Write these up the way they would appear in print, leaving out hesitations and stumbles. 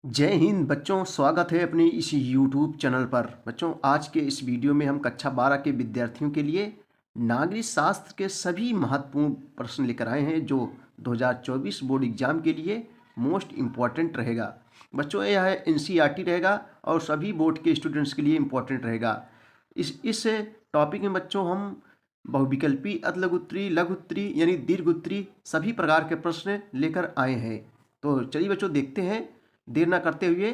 जय हिंद बच्चों, स्वागत है अपने इस YouTube चैनल पर। बच्चों, आज के इस वीडियो में हम कक्षा 12 के विद्यार्थियों के लिए नागरिक शास्त्र के सभी महत्वपूर्ण प्रश्न लेकर आए हैं जो 2024 बोर्ड एग्जाम के लिए मोस्ट इम्पॉर्टेंट रहेगा। बच्चों, यह है NCERT रहेगा और सभी बोर्ड के स्टूडेंट्स के लिए इम्पॉर्टेंट रहेगा। इस टॉपिक में बच्चों हम बहुविकल्पी, अधलघुत्तरी, लघुत्तरी यानी दीर्घोत्तरी सभी प्रकार के प्रश्न लेकर आए हैं। तो चलिए बच्चों, देखते हैं देर ना करते हुए।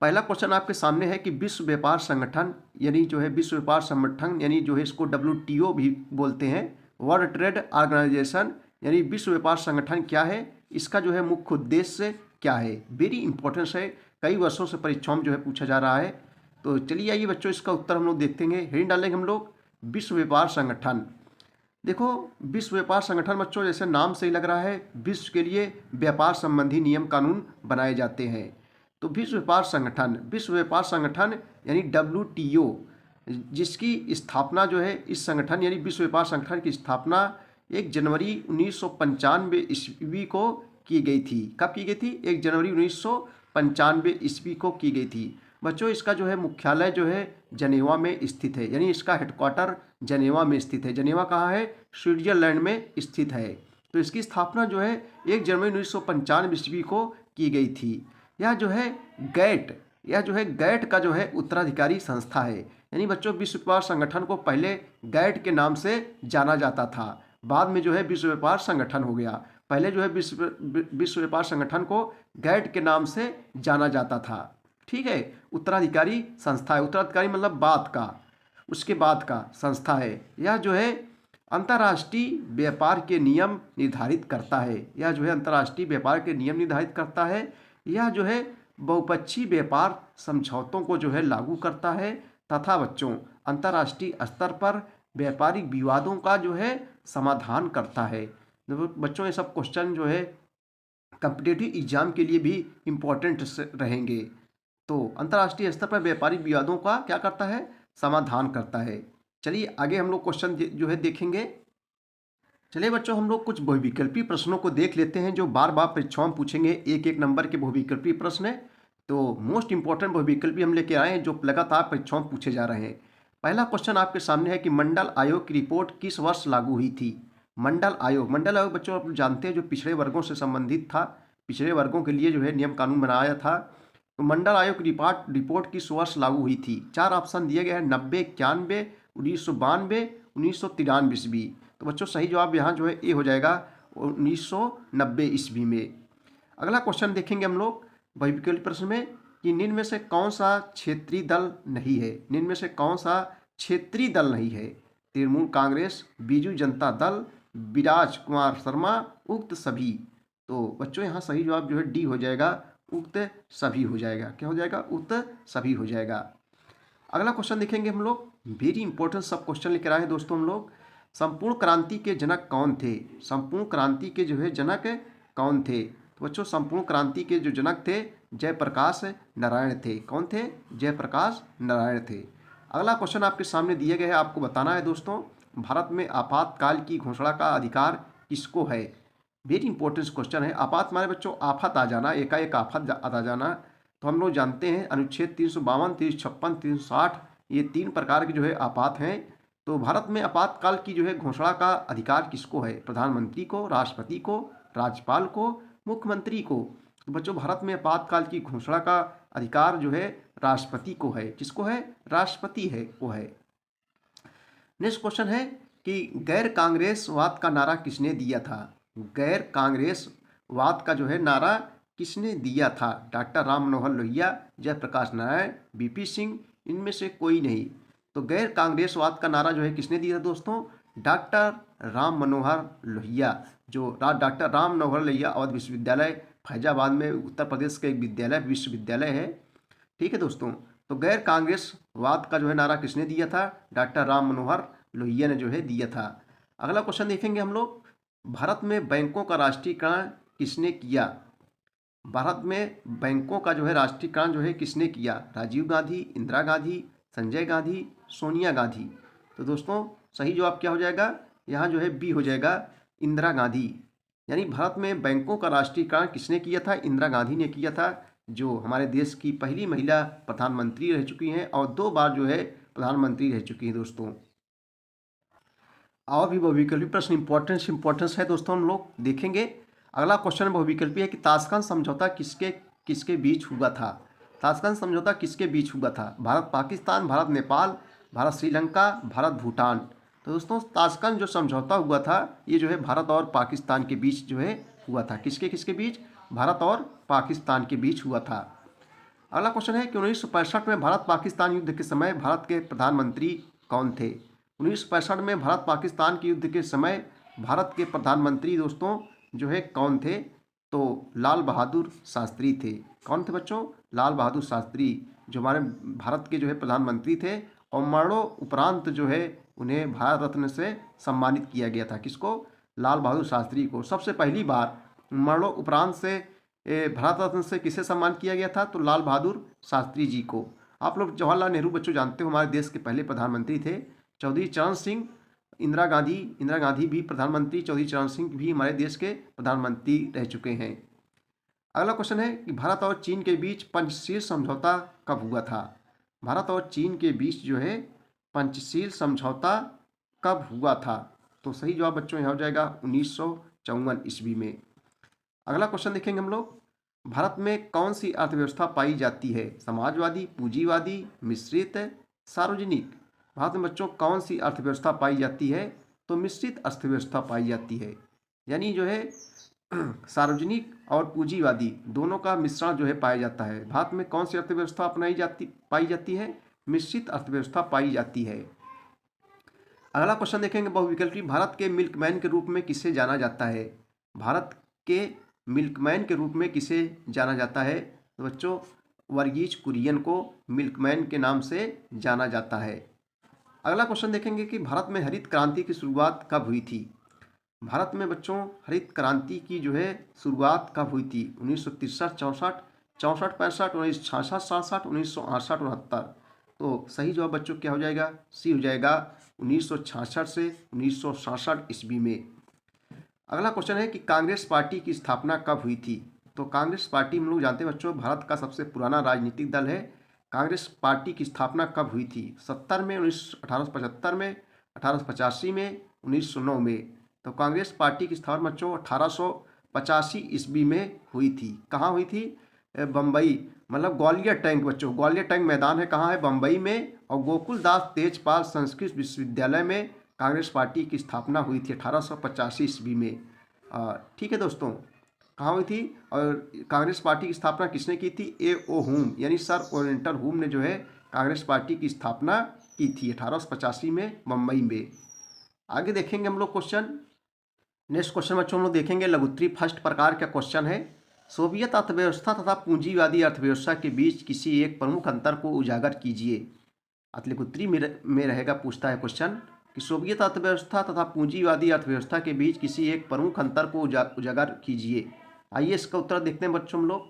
पहला क्वेश्चन आपके सामने है कि विश्व व्यापार संगठन यानी जो है विश्व व्यापार संगठन यानी जो है इसको WTO भी बोलते हैं, वर्ल्ड ट्रेड ऑर्गेनाइजेशन यानी विश्व व्यापार संगठन क्या है, इसका जो है मुख्य उद्देश्य क्या है। वेरी इंपॉर्टेंस है, कई वर्षों से परीक्षाओं में जो है पूछा जा रहा है। तो चलिए आइए बच्चों, इसका उत्तर हम लोग देखते हैं। हेडिंग डालेंगे हम लोग विश्व व्यापार संगठन। देखो, विश्व व्यापार संगठन बच्चों जैसे नाम से ही लग रहा है, विश्व के लिए व्यापार संबंधी नियम कानून बनाए जाते हैं। तो विश्व व्यापार संगठन यानी WTO, जिसकी स्थापना जो है इस संगठन यानी विश्व व्यापार संगठन की स्थापना 1 जनवरी 1995 ईस्वी को की गई थी। कब की गई थी? 1 जनवरी 1995 ईस्वी को की गई थी। बच्चों, इसका जो है मुख्यालय जो है जनेवा में स्थित है, यानी इसका हेडक्वार्टर जनेवा में स्थित है। जनेवा कहाँ है? स्विट्जरलैंड में स्थित है। तो इसकी स्थापना जो है 1 जनवरी 1995 ईस्वी को की गई थी। यह जो है गैट का जो है उत्तराधिकारी संस्था है। यानी बच्चों, विश्व व्यापार संगठन को पहले गैट के नाम से जाना जाता था, बाद में जो है विश्व व्यापार संगठन हो गया। पहले जो है विश्व व्यापार संगठन को गैट के नाम से जाना जाता था। ठीक है, उत्तराधिकारी संस्था है। उत्तराधिकारी मतलब बाद का, उसके बाद का संस्था है। यह जो है अंतर्राष्ट्रीय व्यापार के नियम निर्धारित करता है। यह जो है अंतर्राष्ट्रीय व्यापार के नियम निर्धारित करता है। यह जो है बहुपक्षीय व्यापार समझौतों को जो है लागू करता है तथा बच्चों अंतर्राष्ट्रीय स्तर पर व्यापारिक विवादों का जो है समाधान करता है। बच्चों, ये सब क्वेश्चन जो है कॉम्पिटिटिव एग्जाम के लिए भी इम्पोर्टेंट रहेंगे। तो अंतर्राष्ट्रीय स्तर पर व्यापारिक विवादों का क्या करता है? समाधान करता है। चलिए आगे हम लोग क्वेश्चन जो है देखेंगे। चलिए बच्चों, हम लोग कुछ बहुविकल्पी प्रश्नों को देख लेते हैं जो बार बार परीक्षाओं में पूछेंगे। एक नंबर के बहुविकल्पी प्रश्न है। तो मोस्ट इंपॉर्टेंट बहुविकल्पी हम लेके आए हैं जो लगातार परीक्षाओं में पूछे जा रहे हैं। पहला क्वेश्चन आपके सामने है कि मंडल आयोग की रिपोर्ट किस वर्ष लागू हुई थी? मंडल आयोग बच्चों आप जानते हैं जो पिछड़े वर्गों से संबंधित था, पिछड़े वर्गों के लिए जो है नियम कानून बनाया था। तो मंडल आयोग की रिपोर्ट किस वर्ष लागू हुई थी? 4 ऑप्शन दिए गए हैं, 90, 91, 1992, 1993 ईस्वी। तो बच्चों सही जवाब यहाँ जो है ए हो जाएगा, 1990 ईस्वी में। अगला क्वेश्चन देखेंगे हम लोग बहुविकल्पी प्रश्न में कि निम्न में से कौन सा क्षेत्रीय दल नहीं है? निम्न में से कौन सा क्षेत्रीय दल नहीं है? तृणमूल कांग्रेस, बीजू जनता दल, विराज कुमार शर्मा, उक्त सभी। तो बच्चों यहाँ सही जवाब जो है डी हो जाएगा, उक्त सभी हो जाएगा। क्या हो जाएगा? उक्त सभी हो जाएगा। अगला क्वेश्चन देखेंगे हम लोग, वेरी इंपॉर्टेंट सब क्वेश्चन लेकर आए हैं दोस्तों हम लोग। संपूर्ण क्रांति के जनक कौन थे? संपूर्ण क्रांति के जो है जनक कौन थे? तो बच्चों संपूर्ण क्रांति के जो जनक थे जयप्रकाश नारायण थे। कौन थे? जयप्रकाश नारायण थे। अगला क्वेश्चन आपके सामने दिए गए हैं, आपको बताना है दोस्तों, भारत में आपातकाल की घोषणा का अधिकार किसको है? वेरी इंपॉर्टेंट क्वेश्चन है। आपात माने बच्चों आफत आ जाना, एकाएक आफत आ जाना। तो हम लोग जानते हैं अनुच्छेद 352, 356, 360 ये 3 प्रकार के जो है आपात हैं। तो भारत में आपातकाल की जो है घोषणा का अधिकार किसको है? प्रधानमंत्री को, राष्ट्रपति को, राज्यपाल को, मुख्यमंत्री को। तो बच्चों भारत में आपातकाल की घोषणा का अधिकार जो है राष्ट्रपति को है। किसको है? राष्ट्रपति है वो है। नेक्स्ट क्वेश्चन है कि गैर कांग्रेसवाद का नारा किसने दिया था? गैर कांग्रेसवाद का जो है नारा किसने दिया था? डॉक्टर राम मनोहर लोहिया, जयप्रकाश नारायण, VP सिंह, इनमें से कोई नहीं। तो गैर कांग्रेसवाद का नारा जो है किसने दिया दोस्तों? डॉक्टर राम मनोहर लोहिया। जो डॉक्टर राम मनोहर लोहिया अवध विश्वविद्यालय फैजाबाद में उत्तर प्रदेश का एक विश्वविद्यालय है। ठीक है दोस्तों, तो गैर कांग्रेसवाद का जो है नारा किसने दिया था? डॉक्टर राम मनोहर लोहिया ने जो है दिया था। अगला क्वेश्चन देखेंगे हम लोग, भारत में बैंकों का राष्ट्रीयकरण किसने किया? भारत में बैंकों का जो है राष्ट्रीयकरण जो है किसने किया? राजीव गांधी, इंदिरा गांधी, संजय गांधी, सोनिया गांधी। तो दोस्तों सही जवाब क्या हो जाएगा? यहाँ जो है बी हो जाएगा, इंदिरा गांधी। यानी भारत में बैंकों का राष्ट्रीयकरण किसने किया था? इंदिरा गांधी ने किया था। जो हमारे देश की पहली महिला प्रधानमंत्री रह चुकी हैं और 2 बार जो है प्रधानमंत्री रह चुकी हैं दोस्तों। और भी बहुविकल्पी प्रश्न इंपॉर्टेंस है दोस्तों, हम लोग देखेंगे। अगला क्वेश्चन बहुविकल्पी है कि ताशकंद समझौता किसके किसके बीच हुआ था। ताशकंद समझौता किसके बीच हुआ था? भारत पाकिस्तान, भारत नेपाल, भारत श्रीलंका, भारत भूटान। तो दोस्तों ताशकंद जो समझौता हुआ था ये जो है भारत और पाकिस्तान के बीच जो है हुआ था। किसके किसके बीच? भारत और पाकिस्तान के बीच हुआ था। अगला क्वेश्चन है कि 1965 में भारत पाकिस्तान युद्ध के समय भारत के प्रधानमंत्री कौन थे? 1965 में भारत पाकिस्तान के युद्ध के समय भारत के प्रधानमंत्री दोस्तों जो है कौन थे? तो लाल बहादुर शास्त्री थे। कौन थे बच्चों? लाल बहादुर शास्त्री जो हमारे भारत के जो है प्रधानमंत्री थे और मरणों उपरांत जो है उन्हें भारत रत्न से सम्मानित किया गया था। किसको? लाल बहादुर शास्त्री को। सबसे पहली बार मरणों उपरांत से भारत रत्न से किसे सम्मान किया गया था? तो लाल बहादुर शास्त्री जी को। आप लोग जवाहरलाल नेहरू बच्चों जानते हो हमारे देश के पहले प्रधानमंत्री थे। चौधरी चरण सिंह, इंदिरा गांधी भी प्रधानमंत्री, चौधरी चरण सिंह भी हमारे देश के प्रधानमंत्री रह चुके हैं। अगला क्वेश्चन है कि भारत और चीन के बीच पंचशील समझौता कब हुआ था? भारत और चीन के बीच जो है पंचशील समझौता कब हुआ था? तो सही जवाब बच्चों यहाँ हो जाएगा 1954 ईस्वी में। अगला क्वेश्चन देखेंगे हम लोग। भारत में कौन सी अर्थव्यवस्था पाई जाती है? समाजवादी, पूंजीवादी, मिश्रित, सार्वजनिक। भारत में बच्चों कौन सी अर्थव्यवस्था पाई जाती है? तो मिश्रित अर्थव्यवस्था पाई जाती है। यानी जो है सार्वजनिक और पूंजीवादी दोनों का मिश्रण जो है पाया जाता है। भारत में कौन सी अर्थव्यवस्था पाई जाती है? मिश्रित अर्थव्यवस्था पाई जाती है। अगला क्वेश्चन देखेंगे बहुविकल्पी। भारत के मिल्कमैन के रूप में किसे जाना जाता है? भारत के मिल्कमैन के रूप में किसे जाना जाता है? तो बच्चों वर्गीज कुरियन को मिल्कमैन के नाम से जाना जाता है। अगला क्वेश्चन देखेंगे कि भारत में हरित क्रांति की शुरुआत कब हुई थी? भारत में बच्चों हरित क्रांति की जो है शुरुआत कब हुई थी? 1963, 64, 64, 65, 1966, 67, 1968, 69। तो सही जवाब बच्चों क्या हो जाएगा? सी हो जाएगा 1966 से 1967 ईस्वी में। अगला क्वेश्चन है कि कांग्रेस पार्टी की स्थापना कब हुई थी? तो कांग्रेस पार्टी हम लोग जानते हैं बच्चों भारत का सबसे पुराना राजनीतिक दल है। कांग्रेस पार्टी की स्थापना कब हुई थी? 70 में, 1875 में, 1885 में, 1909 में। तो कांग्रेस पार्टी की स्थापना बच्चों 1885 ईस्वी में हुई थी। कहाँ हुई थी? बम्बई, मतलब ग्वालियर टैंक बच्चों, ग्वालियर टैंक मैदान है कहाँ है? बम्बई में। और गोकुल दास तेजपाल संस्कृत विश्वविद्यालय में कांग्रेस पार्टी की स्थापना हुई थी 1885 ईस्वी में। ठीक है दोस्तों, कहाँ हुई थी? और कांग्रेस पार्टी की स्थापना किसने की थी? A.O. हुम यानी सर ओरिएंटल हुम ने जो है कांग्रेस पार्टी की स्थापना की थी 1885 में बम्बई में। आगे देखेंगे हम लोग क्वेश्चन। नेक्स्ट क्वेश्चन बच्चों हम लोग देखेंगे लघुत्तरी फर्स्ट प्रकार का क्वेश्चन है। सोवियत अर्थव्यवस्था तथा पूंजीवादी अर्थव्यवस्था के बीच किसी एक प्रमुख अंतर को उजागर कीजिए। लघुत्तरी में रहेगा, पूछता है क्वेश्चन कि सोवियत अर्थव्यवस्था तथा पूंजीवादी अर्थव्यवस्था के बीच किसी एक प्रमुख अंतर को उजागर कीजिए। आइए इसका उत्तर देखते हैं बच्चों हम लोग।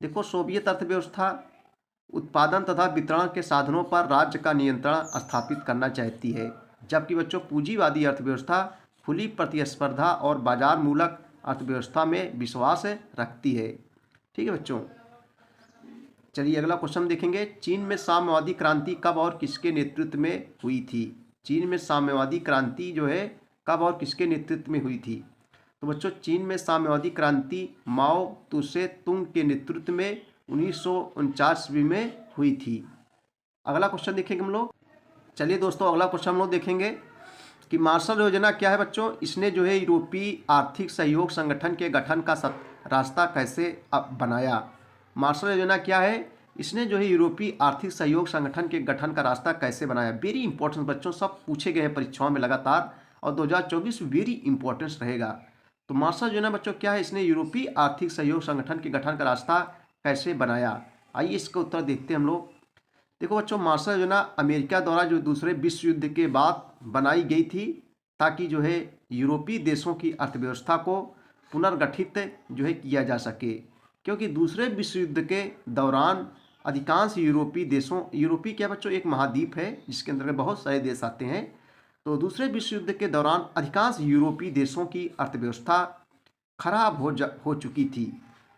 देखो, सोवियत अर्थव्यवस्था उत्पादन तथा वितरण के साधनों पर राज्य का नियंत्रण स्थापित करना चाहती है, जबकि बच्चों पूंजीवादी अर्थव्यवस्था खुली प्रतिस्पर्धा और बाजार मूलक अर्थव्यवस्था में विश्वास रखती है। ठीक है बच्चों, चलिए अगला क्वेश्चन देखेंगे। चीन में साम्यवादी क्रांति कब और किसके नेतृत्व में हुई थी? चीन में साम्यवादी क्रांति जो है कब और किसके नेतृत्व में हुई थी? तो बच्चों चीन में साम्यवादी क्रांति माओ तुसे तुंग के नेतृत्व में 1949 ईस्वी में हुई थी। अगला क्वेश्चन देखेंगे हम लोग। चलिए दोस्तों अगला क्वेश्चन हम लोग देखेंगे कि मार्शल योजना क्या है बच्चों? इसने जो है यूरोपीय आर्थिक सहयोग संगठन के गठन का रास्ता कैसे बनाया? मार्शल योजना क्या है? इसने जो है यूरोपीय आर्थिक सहयोग संगठन के गठन का रास्ता कैसे बनाया? वेरी इंपॉर्टेंट बच्चों, सब पूछे गए हैं परीक्षाओं में लगातार और 2024 वेरी इंपॉर्टेंस रहेगा। तो मार्शल योजना बच्चों क्या है? इसने यूरोपीय आर्थिक सहयोग संगठन के गठन का रास्ता कैसे बनाया? आइए इसका उत्तर देखते हैं हम लोग। देखो बच्चों, मार्शल योजना अमेरिका द्वारा जो दूसरे विश्व युद्ध के बाद बनाई गई थी ताकि जो है यूरोपीय देशों की अर्थव्यवस्था को पुनर्गठित जो है किया जा सके, क्योंकि दूसरे विश्व युद्ध के दौरान अधिकांश यूरोपीय देशों, यूरोपीय क्या बच्चों एक महाद्वीप है जिसके अंतर्गत बहुत सारे देश आते हैं, तो दूसरे विश्व युद्ध के दौरान अधिकांश यूरोपीय देशों की अर्थव्यवस्था खराब हो चुकी थी।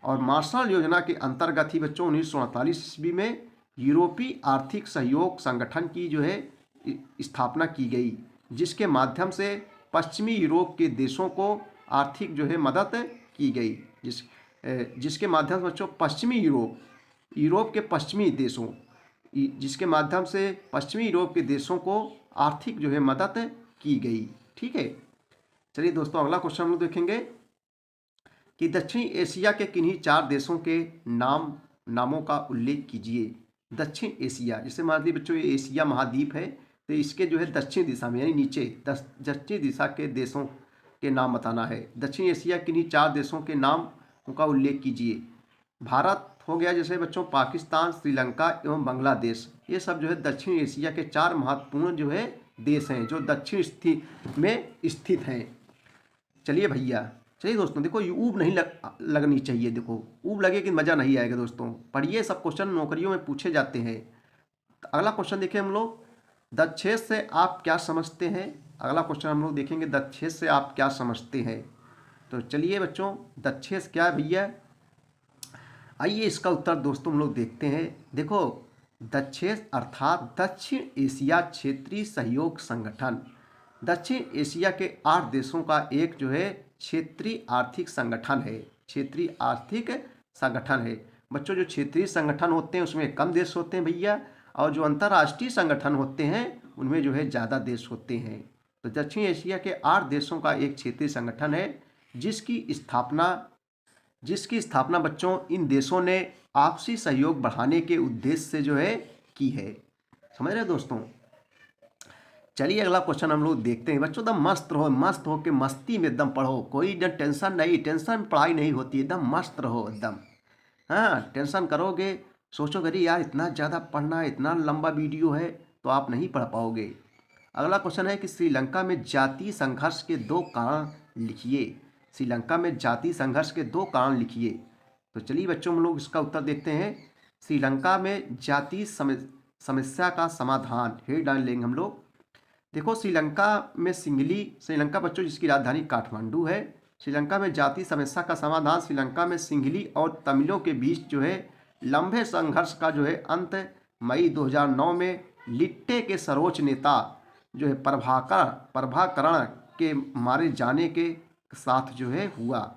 और मार्शल योजना के अंतर्गत ही बच्चों 1948 ईस्वी में यूरोपीय आर्थिक सहयोग संगठन की जो है स्थापना की गई, जिसके माध्यम से पश्चिमी यूरोप के देशों को आर्थिक जो है मदद की गई। जिसके माध्यम से बच्चों पश्चिमी यूरोप के पश्चिमी देशों जिसके माध्यम से पश्चिमी यूरोप के देशों को आर्थिक जो है मदद की गई। ठीक है, चलिए दोस्तों अगला क्वेश्चन हम लोग देखेंगे कि दक्षिणी एशिया के किन्हीं 4 देशों के नामों का उल्लेख कीजिए। दक्षिण एशिया, जैसे मान लीजिए बच्चों ये एशिया महाद्वीप है, तो इसके जो है दक्षिण दिशा में यानी नीचे दक्षिण दिशा के देशों के नाम बताना है। दक्षिण एशिया किन्हीं 4 देशों के नाम का उल्लेख कीजिए। भारत हो गया, जैसे बच्चों पाकिस्तान, श्रीलंका एवं बांग्लादेश, ये सब जो है दक्षिण एशिया के 4 महत्वपूर्ण जो है देश हैं जो दक्षिण में स्थित हैं। चलिए भैया, चलिए दोस्तों देखो ये ऊब नहीं लगनी चाहिए। देखो ऊब लगे कि मज़ा नहीं आएगा। दोस्तों पढ़िए, सब क्वेश्चन नौकरियों में पूछे जाते हैं। अगला क्वेश्चन देखिए हम लोग, दक्षेश से आप क्या समझते हैं। अगला क्वेश्चन हम लोग देखेंगे, दक्षेश से आप क्या समझते हैं। तो चलिए बच्चों, दक्षेश क्या है भैया, आइए इसका उत्तर दोस्तों हम लोग देखते हैं। देखो दक्षेश अर्थात दक्षिण एशिया क्षेत्रीय सहयोग संगठन, दक्षिण एशिया के 8 देशों का एक जो है क्षेत्रीय आर्थिक संगठन है। क्षेत्रीय आर्थिक संगठन है बच्चों। जो क्षेत्रीय संगठन होते हैं उसमें कम देश होते हैं भैया, और जो अंतर्राष्ट्रीय संगठन होते हैं उनमें जो है ज़्यादा देश होते हैं। तो दक्षिण एशिया के 8 देशों का एक क्षेत्रीय संगठन है जिसकी स्थापना बच्चों इन देशों ने आपसी सहयोग बढ़ाने के उद्देश्य से जो है की है। समझ रहे दोस्तों। चलिए अगला क्वेश्चन हम लोग देखते हैं बच्चों। एकदम मस्त रहो, मस्त हो के मस्ती में एकदम पढ़ो, कोई एकदम टेंशन नहीं, टेंशन में पढ़ाई नहीं होती, एकदम मस्त रहो एकदम। हाँ, टेंशन करोगे, सोचोगे अरे यार इतना ज़्यादा पढ़ना है, इतना लंबा वीडियो है, तो आप नहीं पढ़ पाओगे। अगला क्वेश्चन है कि श्रीलंका में जातीय संघर्ष के 2 कारण लिखिए। श्रीलंका में जातीय संघर्ष के 2 कारण लिखिए। तो चलिए बच्चों हम लोग इसका उत्तर देखते हैं। श्रीलंका में जातीय समस्या का समाधान हे डाल लेंगे हम लोग। देखो श्रीलंका बच्चों जिसकी राजधानी काठमांडू है। श्रीलंका में जातीय समस्या का समाधान श्रीलंका में सिंघली और तमिलों के बीच जो है लंबे संघर्ष का जो है अंत मई 2009 में लिट्टे के सर्वोच्च नेता जो है प्रभाकरण के मारे जाने के साथ जो है हुआ।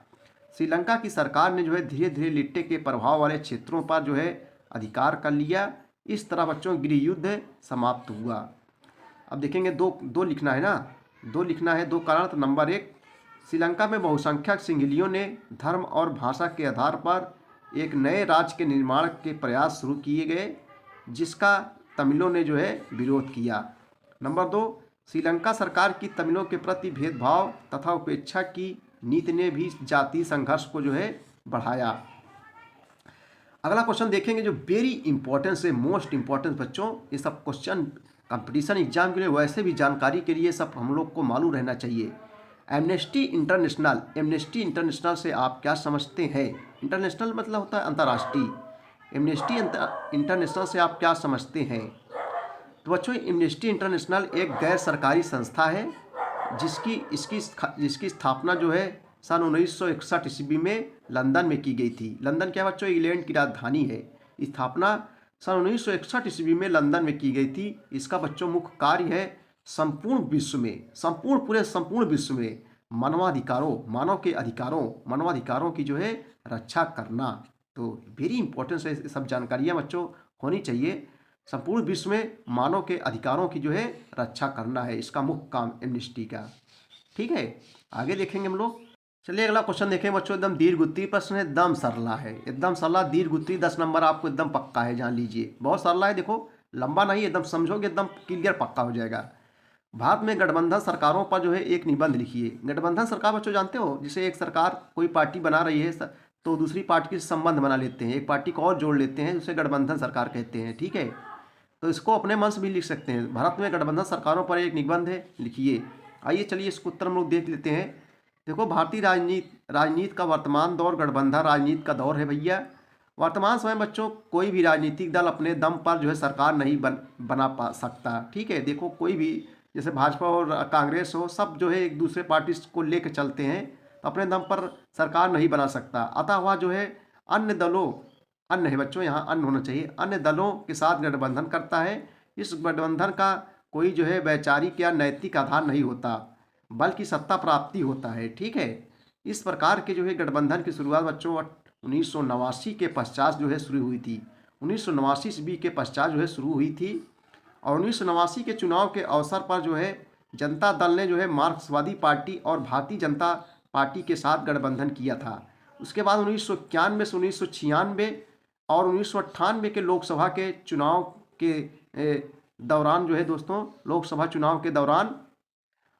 श्रीलंका की सरकार ने जो है धीरे धीरे लिट्टे के प्रभाव वाले क्षेत्रों पर जो है अधिकार कर लिया। इस तरह बच्चों गृह युद्ध समाप्त हुआ। अब देखेंगे दो लिखना है ना, 2 लिखना है, 2 कारण। तो नंबर 1, श्रीलंका में बहुसंख्यक सिंहलियों ने धर्म और भाषा के आधार पर एक नए राज्य के निर्माण के प्रयास शुरू किए गए, जिसका तमिलों ने जो है विरोध किया। नंबर 2, श्रीलंका सरकार की तमिलों के प्रति भेदभाव तथा उपेक्षा की नीति ने भी जातीय संघर्ष को जो है बढ़ाया। अगला क्वेश्चन देखेंगे जो वेरी इंपॉर्टेंट से मोस्ट इंपॉर्टेंट बच्चों, ये सब क्वेश्चन कंपटीशन एग्जाम के लिए वैसे भी जानकारी के लिए सब हम लोग को मालूम रहना चाहिए। एमनेस्टी इंटरनेशनल से आप क्या समझते हैं। इंटरनेशनल मतलब होता है अंतर्राष्ट्रीय। एमनेस्टी इंटरनेशनल से आप क्या समझते हैं। तो बच्चों एमनेस्टी इंटरनेशनल एक गैर सरकारी संस्था है जिसकी स्थापना जो है सन 1961 ईस्वी में लंदन में की गई थी। लंदन क्या बच्चों इंग्लैंड की राजधानी है। स्थापना सन 1961 ईस्वी में लंदन में की गई थी। इसका बच्चों मुख्य कार्य है संपूर्ण विश्व में मानवाधिकारों की जो है रक्षा करना। तो वेरी इंपॉर्टेंट है, सब जानकारियाँ बच्चों होनी चाहिए। संपूर्ण विश्व में मानव के अधिकारों की जो है रक्षा करना है इसका मुख्य काम एमनेस्टी का। ठीक है, आगे देखेंगे हम लोग। चलिए अगला क्वेश्चन देखें बच्चों, एकदम दीर्घ उत्तरीय प्रश्न है, एकदम सरला है, एकदम सरला दीर्घ उत्तरीय 10 नंबर आपको एकदम पक्का है, जान लीजिए। बहुत सरला है, देखो लंबा नहीं, एकदम समझोगे एकदम क्लियर पक्का हो जाएगा। भारत में गठबंधन सरकारों पर जो है एक निबंध लिखिए। गठबंधन सरकार बच्चों जानते हो, जिसे एक सरकार कोई पार्टी बना रही है तो दूसरी पार्टी के संबंध बना लेते हैं, एक पार्टी को और जोड़ लेते हैं, उसे गठबंधन सरकार कहते हैं। ठीक है, तो इसको अपने मन से भी लिख सकते हैं। भारत में गठबंधन सरकारों पर एक निबंध है, लिखिए। आइए चलिए इसको उत्तर हम लोग देख लेते हैं। देखो भारतीय राजनीति का वर्तमान दौर गठबंधन राजनीति का दौर है भैया। वर्तमान समय बच्चों कोई भी राजनीतिक दल अपने दम पर जो है सरकार नहीं बना पा सकता। ठीक है, देखो कोई भी जैसे भाजपा और कांग्रेस हो, सब जो है एक दूसरे पार्टी को लेकर चलते हैं, तो अपने दम पर सरकार नहीं बना सकता। अतः वह जो है अन्य दलों, अन्य है बच्चों, यहाँ अन्य होना चाहिए, अन्य दलों के साथ गठबंधन करता है। इस गठबंधन का कोई जो है वैचारिक या नैतिक आधार नहीं होता, बल्कि सत्ता प्राप्ति होता है। ठीक है, इस प्रकार के जो है गठबंधन की शुरुआत बच्चों 1989 के पश्चात जो है शुरू हुई थी। 1989 ईस्वी के पश्चात जो है शुरू हुई थी। और 1989 के चुनाव के अवसर पर जो है जनता दल ने जो है मार्क्सवादी पार्टी और भारतीय जनता पार्टी के साथ गठबंधन किया था। उसके बाद 1991 से 1996 और 1998 के लोकसभा के चुनाव के दौरान जो है दोस्तों, लोकसभा चुनाव के दौरान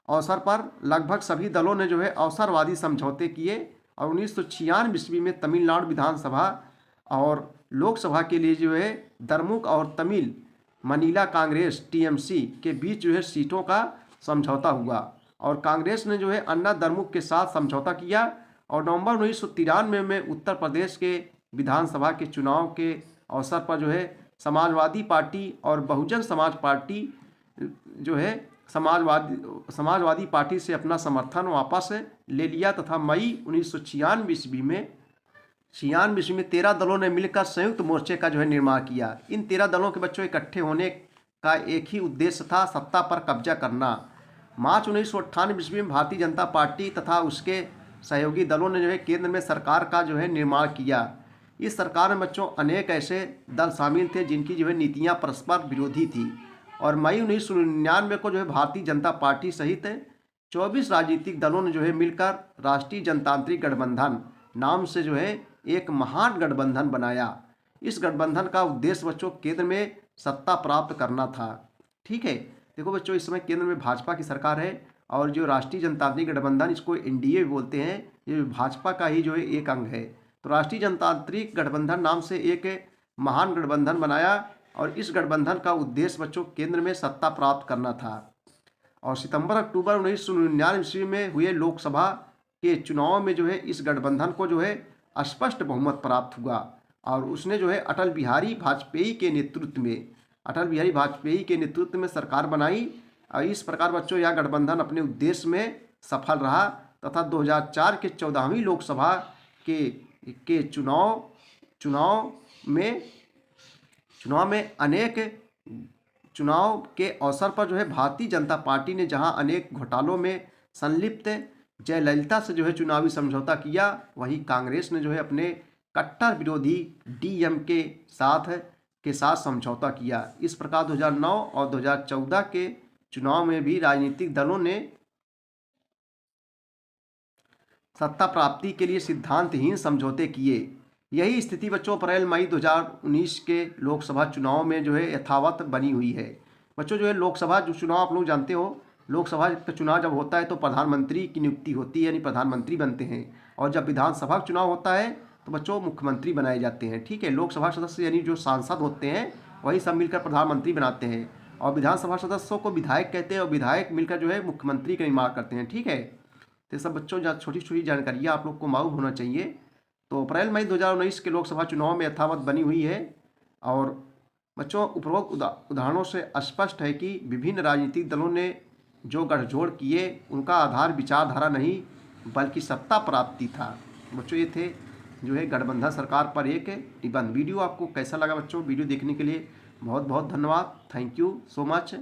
अवसर पर लगभग सभी दलों ने जो है अवसरवादी समझौते किए। और 1996 ईस्वी में तमिलनाडु विधानसभा और लोकसभा के लिए जो है दरमुक और तमिल मनीला कांग्रेस टीएमसी के बीच जो है सीटों का समझौता हुआ। और कांग्रेस ने जो है अन्ना दरमुक के साथ समझौता किया। और नवंबर 1993 में उत्तर प्रदेश के विधानसभा के चुनाव के अवसर पर जो है समाजवादी पार्टी और बहुजन समाज पार्टी जो है समाजवादी पार्टी से अपना समर्थन वापस ले लिया तथा मई 1996 ईस्वी में 13 दलों ने मिलकर संयुक्त मोर्चे का जो है निर्माण किया। इन 13 दलों के बच्चों इकट्ठे होने का एक ही उद्देश्य था, सत्ता पर कब्जा करना। मार्च 1998 ईस्वी में भारतीय जनता पार्टी तथा उसके सहयोगी दलों ने जो है केंद्र में सरकार का जो है निर्माण किया। इस सरकार में बच्चों अनेक ऐसे दल शामिल थे जिनकी जो है नीतियाँ परस्पर विरोधी थी। और मई 1999 को जो है भारतीय जनता पार्टी सहित 24 राजनीतिक दलों ने जो है मिलकर राष्ट्रीय जनतांत्रिक गठबंधन नाम से जो है एक महान गठबंधन बनाया। इस गठबंधन का उद्देश्य बच्चों केंद्र में सत्ता प्राप्त करना था। ठीक है, देखो बच्चों, इस समय केंद्र में भाजपा की सरकार है और जो राष्ट्रीय जनतांत्रिक गठबंधन, इसको एनडीए भी बोलते हैं, ये भाजपा का ही जो है एक अंग है। तो राष्ट्रीय जनतांत्रिक गठबंधन नाम से एक महान गठबंधन बनाया और इस गठबंधन का उद्देश्य बच्चों केंद्र में सत्ता प्राप्त करना था। और सितंबर अक्टूबर 1999 ईस्वी में हुए लोकसभा के चुनाव में जो है इस गठबंधन को जो है स्पष्ट बहुमत प्राप्त हुआ। और उसने जो है अटल बिहारी वाजपेयी के नेतृत्व में सरकार बनाई। और इस प्रकार बच्चों यह गठबंधन अपने उद्देश्य में सफल रहा तथा 2004 के 14वीं लोकसभा के चुनाव में अनेक चुनाव के अवसर पर जो है भारतीय जनता पार्टी ने जहां अनेक घोटालों में संलिप्त जयललिता से जो है चुनावी समझौता किया, वहीं कांग्रेस ने जो है अपने कट्टर विरोधी डीएमके के साथ समझौता किया। इस प्रकार 2009 और 2014 के चुनाव में भी राजनीतिक दलों ने सत्ता प्राप्ति के लिए सिद्धांतहीन समझौते किए। यही स्थिति बच्चों अप्रैल मई 2019 के लोकसभा चुनाव में जो है यथावत बनी हुई है। बच्चों जो है लोकसभा जो चुनाव आप लोग जानते हो, लोकसभा का चुनाव जब होता है तो प्रधानमंत्री की नियुक्ति होती है, यानी प्रधानमंत्री बनते हैं। और जब विधानसभा का चुनाव होता है तो बच्चों मुख्यमंत्री बनाए जाते हैं। ठीक है, लोकसभा सदस्य यानी जो सांसद होते हैं वही सब मिलकर प्रधानमंत्री बनाते हैं। और विधानसभा सदस्यों को विधायक कहते हैं और विधायक मिलकर जो है मुख्यमंत्री का निर्माण करते हैं। ठीक है, तो सब बच्चों छोटी छोटी जानकारियाँ आप लोग को मालूम होना चाहिए। तो अप्रैल मई 2019 के लोकसभा चुनाव में यथावत बनी हुई है। और बच्चों उपरोक्त उदाहरणों से स्पष्ट है कि विभिन्न राजनीतिक दलों ने जो गठजोड़ किए उनका आधार विचारधारा नहीं बल्कि सत्ता प्राप्ति था। बच्चों ये थे जो है गठबंधन सरकार पर एक निबंध। वीडियो आपको कैसा लगा बच्चों? वीडियो देखने के लिए बहुत बहुत धन्यवाद। Thank you so much.